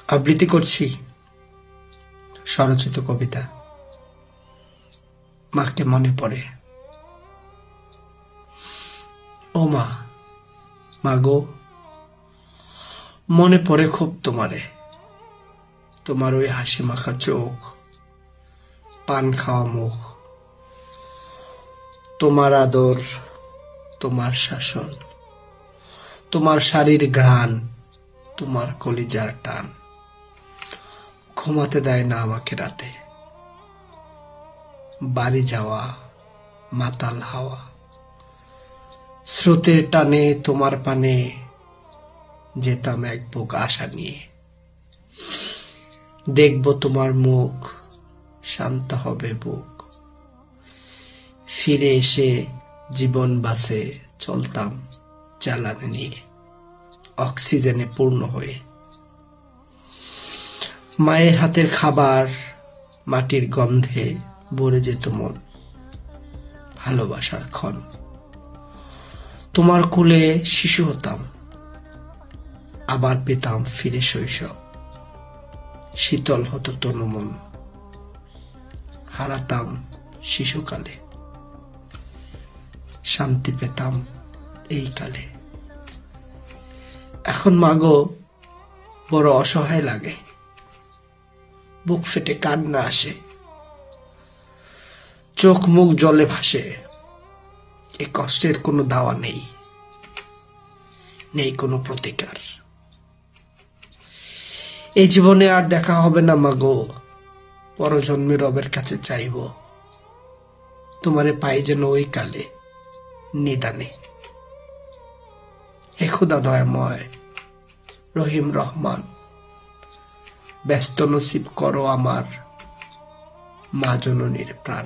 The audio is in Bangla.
আবৃত্তি করছি স্বরচিত কবিতা মাকে মনে পড়ে। ও মা, মাগো, মনে পড়ে খুব তোমারে, তোমার ওই হাসি মাখা চোখ, পান খাওয়া মুখ, তোমার আদর, তোমার শাসন, তোমার শাড়ির ঘ্রাণ, তোমার কলিজার টান ঘুমাতে দেয় না আমাকে রাতে। বাড়ি যাওয়া, মাতাল হাওয়া, স্রোতের টানে তোমার পানে যেতাম এক বুক আশা নিয়ে। দেখব তোমার মুখ, শান্ত হবে বুক, ফিরে এসে জীবন বাসে চলতাম জ্বালানি নিয়ে, অক্সিজেনে পূর্ণ হয়ে। মায়ের হাতের খাবার, মাটির গন্ধে ভরে যেত মন, ভালোবাসার ক্ষণ। তোমার কোলে শিশু হতাম, আবার পেতাম ফিরে শৈশব, শীতল হতো তনু মন, হারাতাম শিশুকালে, শান্তি পেতাম এই কালে। এখন মাগো বড় অসহায় লাগে, বুক ফেটে কান্না আসে, চোখ মুখ জলে ভাসে। এ কষ্টের কোনো দাওয়া নেই, নেই কোনো প্রতিকার। এই জীবনে আর দেখা হবে না মাগো, পরজন্মে রবের কাছে চাইব, তোমারে পাই যেন ওই কালে নিদানে। হে খোদা দয়াময়, রহিম রহমান, ব্যস্ত নসিব করো আমার মা জননীর প্রাণ।